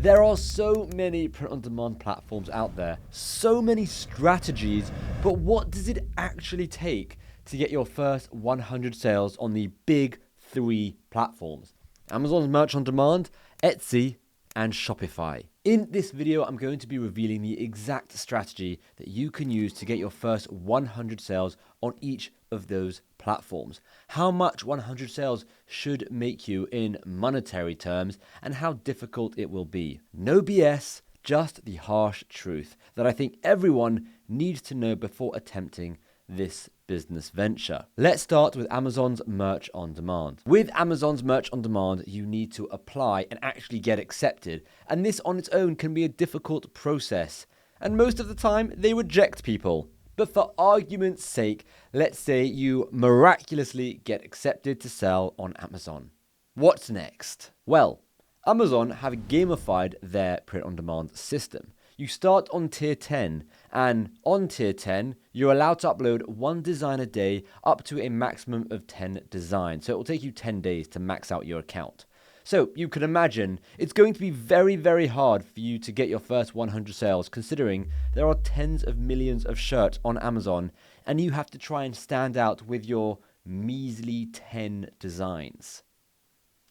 There are so many print-on-demand platforms out there, so many strategies, but what does it actually take to get your first 100 sales on the big three platforms? Amazon's Merch on Demand, Etsy, and Shopify. In this video, I'm going to be revealing the exact strategy that you can use to get your first 100 sales on each of those platforms. How much 100 sales should make you in monetary terms, and how difficult it will be. No BS, just the harsh truth that I think everyone needs to know before attempting this business venture. Let's start with Amazon's Merch on Demand. With Amazon's Merch on Demand, you need to apply and actually get accepted. And this on its own can be a difficult process. And most of the time, they reject people. But for argument's sake, let's say you miraculously get accepted to sell on Amazon. What's next? Well, Amazon have gamified their print-on-demand system. You start on tier 10, and on tier 10, you're allowed to upload one design a day up to a maximum of 10 designs. So it will take you 10 days to max out your account. So you can imagine it's going to be very, very hard for you to get your first 100 sales, considering there are tens of millions of shirts on Amazon, and you have to try and stand out with your measly 10 designs.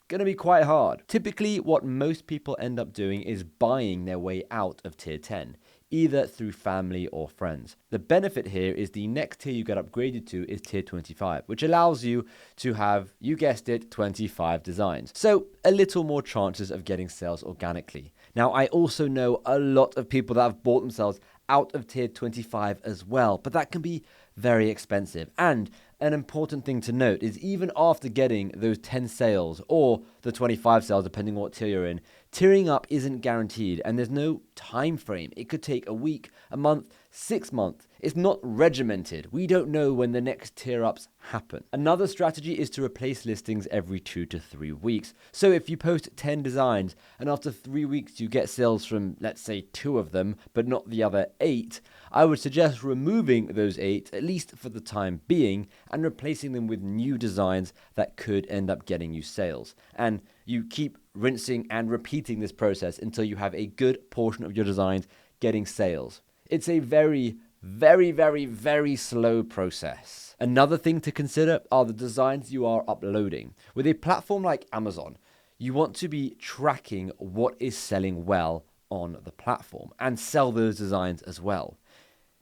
Going to be quite hard. Typically, what most people end up doing is buying their way out of tier 10, either through family or friends. The benefit here is the next tier you get upgraded to is tier 25, which allows you to have, you guessed it, 25 designs. So a little more chances of getting sales organically. Now, I also know a lot of people that have bought themselves out of tier 25 as well, but that can be very expensive. And an important thing to note is even after getting those 10 sales or the 25 sales, depending on what tier you're in, tiering up isn't guaranteed and there's no time frame. It could take a week, a month, 6 months. It's not regimented. We don't know when the next tier ups happen. Another strategy is to replace listings every 2 to 3 weeks. So if you post 10 designs and after 3 weeks you get sales from, let's say, 2 of them, but not the other 8, I would suggest removing those 8, at least for the time being, and replacing them with new designs that could end up getting you sales. And you keep rinsing and repeating this process until you have a good portion of your designs getting sales. It's a very, very, very, very slow process. Another thing to consider are the designs you are uploading. With a platform like Amazon, you want to be tracking what is selling well on the platform and sell those designs as well.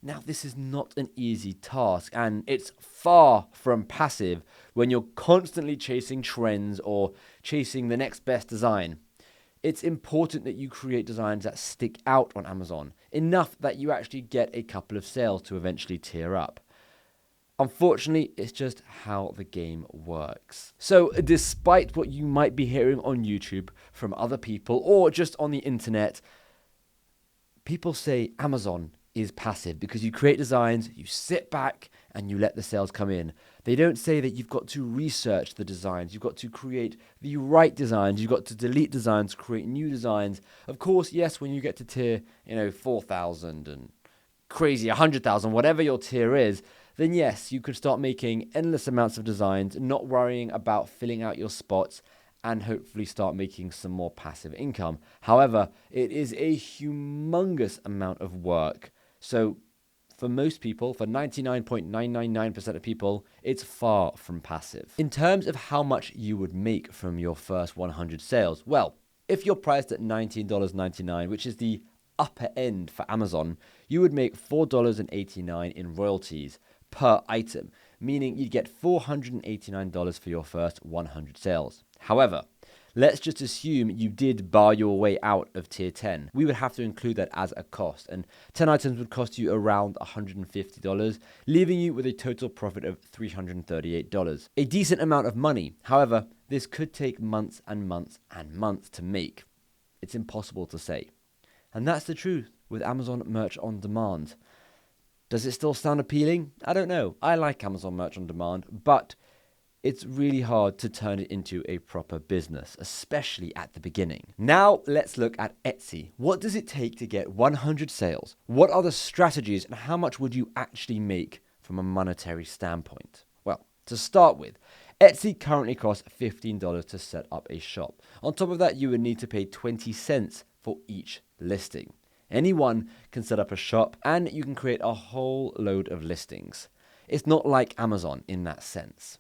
Now, this is not an easy task, and it's far from passive when you're constantly chasing trends or chasing the next best design. It's important that you create designs that stick out on Amazon, enough that you actually get a couple of sales to eventually tier up. Unfortunately, it's just how the game works. So despite what you might be hearing on YouTube from other people or just on the internet, people say Amazon is passive because you create designs, you sit back, and you let the sales come in. They don't say that you've got to research the designs, you've got to create the right designs, you've got to delete designs, create new designs. Of course, yes, when you get to tier, 4,000 and crazy 100,000, whatever your tier is, then yes, you could start making endless amounts of designs, not worrying about filling out your spots, and hopefully start making some more passive income. However, it is a humongous amount of work. So for most people, for 99.999% of people, it's far from passive. In terms of how much you would make from your first 100 sales, well, if you're priced at $19.99, which is the upper end for Amazon, you would make $4.89 in royalties per item, meaning you'd get $489 for your first 100 sales. However, let's just assume you did bar your way out of tier 10. We would have to include that as a cost, and 10 items would cost you around $150, leaving you with a total profit of $338. A decent amount of money. However, this could take months and months and months to make. It's impossible to say. And that's the truth with Amazon Merch on Demand. Does it still sound appealing? I don't know. I like Amazon Merch on Demand, but it's really hard to turn it into a proper business, especially at the beginning. Now, let's look at Etsy. What does it take to get 100 sales? What are the strategies, and how much would you actually make from a monetary standpoint? Well, to start with, Etsy currently costs $15 to set up a shop. On top of that, you would need to pay 20 cents for each listing. Anyone can set up a shop and you can create a whole load of listings. It's not like Amazon in that sense.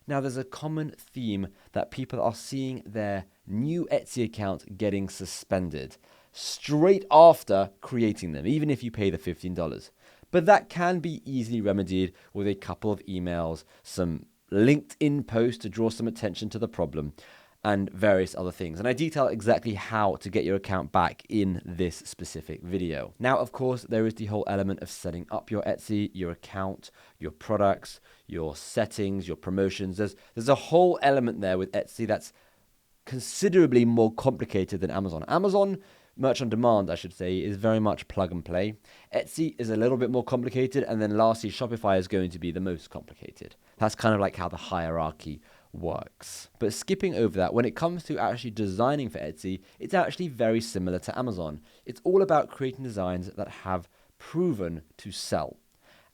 Now, there's a common theme that people are seeing their new Etsy account getting suspended straight after creating them, even if you pay the $15. But that can be easily remedied with a couple of emails, some LinkedIn posts to draw some attention to the problem, and various other things. And I detail exactly how to get your account back in this specific video. Now, of course, there is the whole element of setting up your Etsy, your account, your products, your settings, your promotions. There's a whole element there with Etsy that's considerably more complicated than Amazon. Amazon Merch on Demand, I should say, is very much plug and play. Etsy is a little bit more complicated, and then lastly, Shopify is going to be the most complicated. That's kind of like how the hierarchy works. But skipping over that, when it comes to actually designing for Etsy, it's actually very similar to Amazon. It's all about creating designs that have proven to sell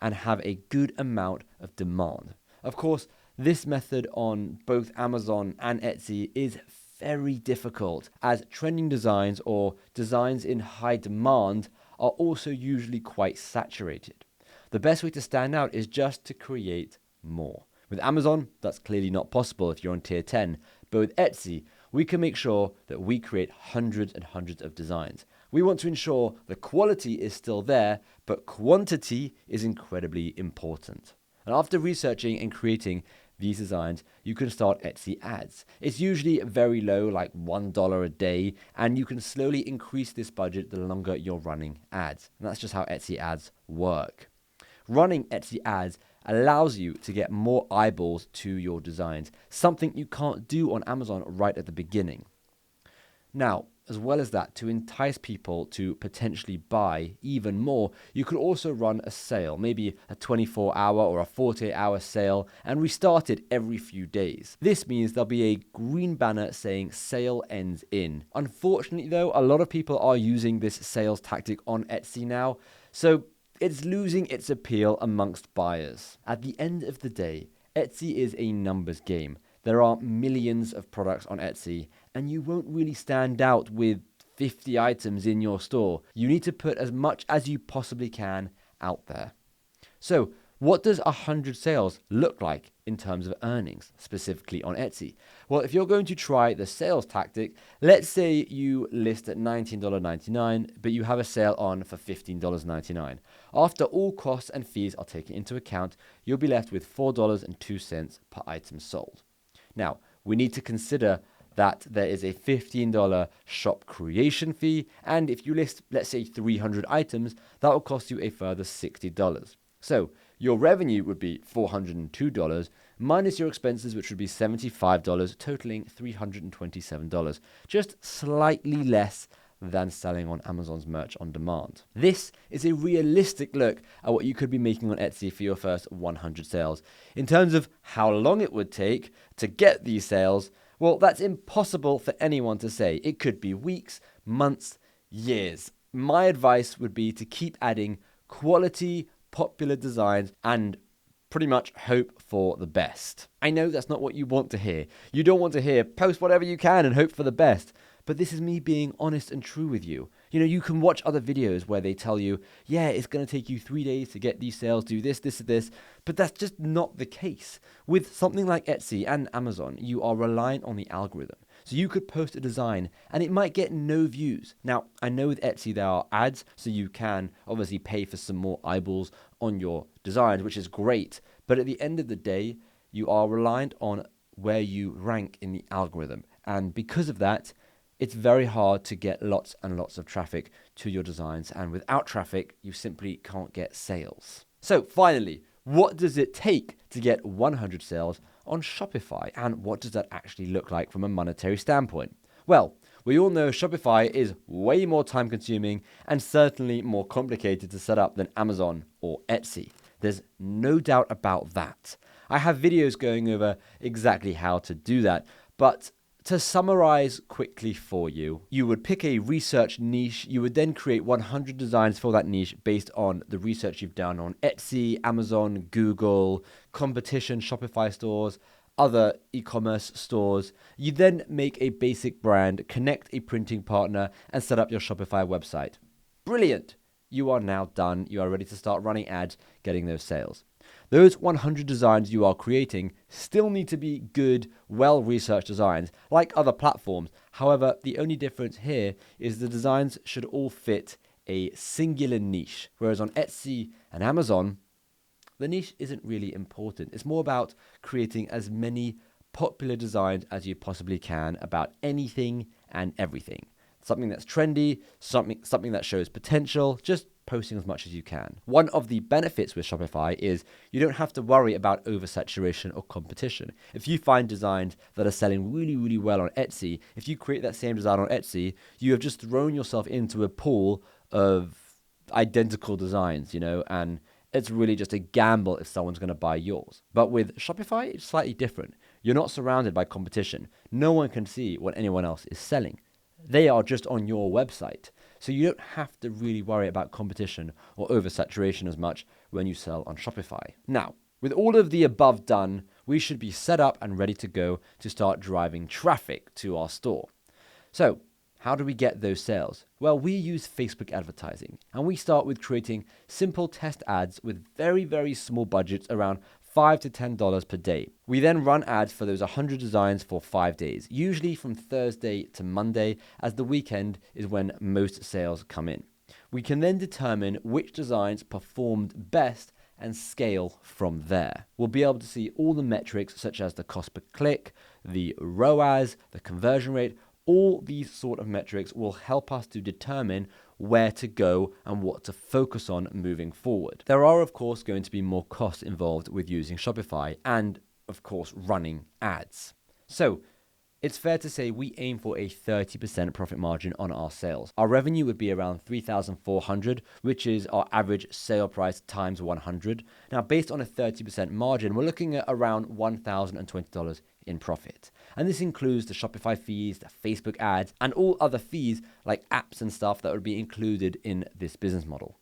and have a good amount of demand. Of course, this method on both Amazon and Etsy is very difficult, as trending designs or designs in high demand are also usually quite saturated. The best way to stand out is just to create more. With Amazon, that's clearly not possible if you're on tier 10, but with Etsy, we can make sure that we create hundreds and hundreds of designs. We want to ensure the quality is still there, but quantity is incredibly important. And after researching and creating these designs, you can start Etsy ads. It's usually very low, like $1 a day, and you can slowly increase this budget the longer you're running ads. And that's just how Etsy ads work. Running Etsy ads allows you to get more eyeballs to your designs, something you can't do on Amazon right at the beginning. Now, as well as that, to entice people to potentially buy even more, you could also run a sale, maybe a 24-hour or a 48-hour sale, and restart it every few days. This means there'll be a green banner saying sale ends in. Unfortunately though, a lot of people are using this sales tactic on Etsy now, so it's losing its appeal amongst buyers. At the end of the day, Etsy is a numbers game. There are millions of products on Etsy, and you won't really stand out with 50 items in your store. You need to put as much as you possibly can out there. So, what does 100 sales look like in terms of earnings, specifically on Etsy? Well, if you're going to try the sales tactic, let's say you list at $19.99, but you have a sale on for $15.99. After all costs and fees are taken into account, you'll be left with $4.02 per item sold. Now, we need to consider that there is a $15 shop creation fee, and if you list, let's say, 300 items, that will cost you a further $60. So, your revenue would be $402 minus your expenses, which would be $75, totaling $327, just slightly less than selling on Amazon's Merch on Demand. This is a realistic look at what you could be making on Etsy for your first 100 sales. In terms of how long it would take to get these sales, well, that's impossible for anyone to say. It could be weeks, months, years. My advice would be to keep adding quality, popular designs and pretty much hope for the best. I know that's not what you want to hear. You don't want to hear post whatever you can and hope for the best. But this is me being honest and true with you. You know, you can watch other videos where they tell you, yeah, it's going to take you 3 days to get these sales, do this, this, and this. But that's just not the case. With something like Etsy and Amazon, you are reliant on the algorithm. So you could post a design and it might get no views. Now, I know with Etsy there are ads, so you can obviously pay for some more eyeballs on your designs, which is great. But at the end of the day, you are reliant on where you rank in the algorithm. And because of that, it's very hard to get lots and lots of traffic to your designs, and without traffic, you simply can't get sales. So finally, what does it take to get 100 sales on Shopify, and what does that actually look like from a monetary standpoint? Well, we all know Shopify is way more time consuming and certainly more complicated to set up than Amazon or Etsy. There's no doubt about that. I have videos going over exactly how to do that, but to summarize quickly for you, you would pick a research niche. You would then create 100 designs for that niche based on the research you've done on Etsy, Amazon, Google, competition, Shopify stores, other e-commerce stores. You then make a basic brand, connect a printing partner, and set up your Shopify website. Brilliant! You are now done. You are ready to start running ads, getting those sales. Those 100 designs you are creating still need to be good, well-researched designs, like other platforms. However, the only difference here is the designs should all fit a singular niche, whereas on Etsy and Amazon, the niche isn't really important. It's more about creating as many popular designs as you possibly can about anything and everything. Something that's trendy, something that shows potential, just posting as much as you can. One of the benefits with Shopify is you don't have to worry about oversaturation or competition. If you find designs that are selling really, really well on Etsy, if you create that same design on Etsy, you have just thrown yourself into a pool of identical designs, and it's really just a gamble if someone's going to buy yours. But with Shopify, it's slightly different. You're not surrounded by competition. No one can see what anyone else is selling. They are just on your website. So you don't have to really worry about competition or oversaturation as much when you sell on Shopify. Now, with all of the above done, we should be set up and ready to go to start driving traffic to our store. So, how do we get those sales? Well, we use Facebook advertising, and we start with creating simple test ads with very, very small budgets around $5 to $10 per day. We then run ads for those 100 designs for 5 days, usually from Thursday to Monday, as the weekend is when most sales come in. We can then determine which designs performed best and scale from there. We'll be able to see all the metrics such as the cost per click, the ROAS, the conversion rate. All these sort of metrics will help us to determine where to go and what to focus on moving forward. There are, of course, going to be more costs involved with using Shopify and, of course, running ads. So it's fair to say we aim for a 30% profit margin on our sales. Our revenue would be around $3,400, which is our average sale price times 100. Now, based on a 30% margin, we're looking at around $1,020 in profit. And this includes the Shopify fees, the Facebook ads, and all other fees like apps and stuff that would be included in this business model.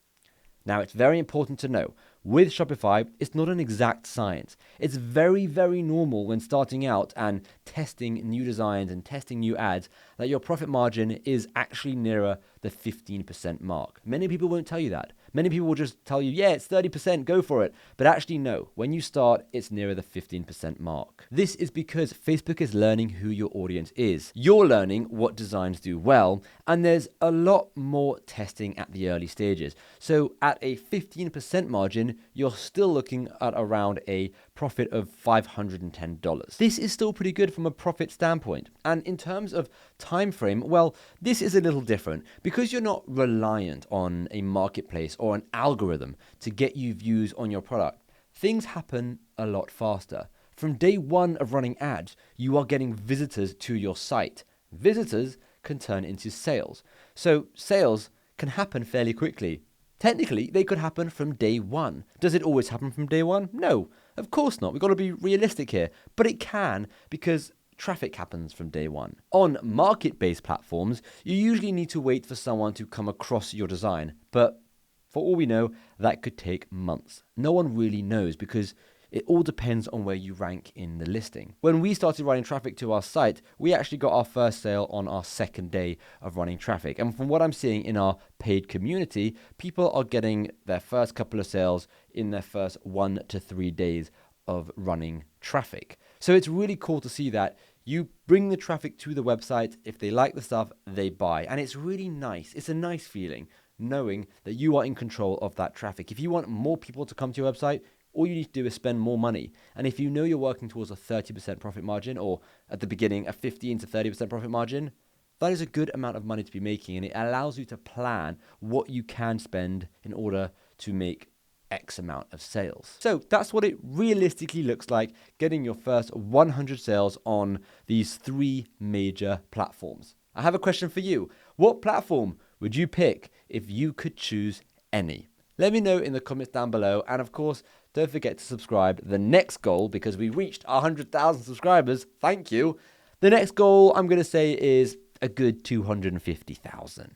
Now, it's very important to know, with Shopify, it's not an exact science. It's very, very normal when starting out and testing new designs and testing new ads that your profit margin is actually nearer the 15% mark. Many people won't tell you that. Many people will just tell you, yeah, it's 30%, go for it. But actually, no, when you start, it's nearer the 15% mark. This is because Facebook is learning who your audience is. You're learning what designs do well, and there's a lot more testing at the early stages. So at a 15% margin, you're still looking at around a profit of $510. This is still pretty good from a profit standpoint. And in terms of time frame, well, this is a little different because you're not reliant on a marketplace or an algorithm to get you views on your product. Things happen a lot faster. From day one of running ads, you are getting visitors to your site. Visitors can turn into sales. So sales can happen fairly quickly. Technically, they could happen from day one. Does it always happen from day one? No, of course not. We've got to be realistic here. But it can, because traffic happens from day one. On market-based platforms, you usually need to wait for someone to come across your design. But for all we know, that could take months. No one really knows because it all depends on where you rank in the listing. When we started running traffic to our site, we actually got our first sale on our second day of running traffic. And from what I'm seeing in our paid community, people are getting their first couple of sales in their first 1 to 3 days of running traffic. So it's really cool to see that you bring the traffic to the website. If they like the stuff, they buy. And it's really nice. It's a nice feeling knowing that you are in control of that traffic. If you want more people to come to your website, all you need to do is spend more money. And if you know you're working towards a 30% profit margin, or at the beginning, a 15 to 30% profit margin, that is a good amount of money to be making. And it allows you to plan what you can spend in order to make X amount of sales. So that's what it realistically looks like, getting your first 100 sales on these 3 major platforms. I have a question for you. What platform would you pick if you could choose any? Let me know in the comments down below. And of course, don't forget to subscribe. The next goal, because we reached 100,000 subscribers, thank you. The next goal I'm going to say is a good 250,000.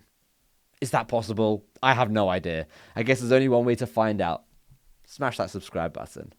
Is that possible? I have no idea. I guess there's only one way to find out. Smash that subscribe button.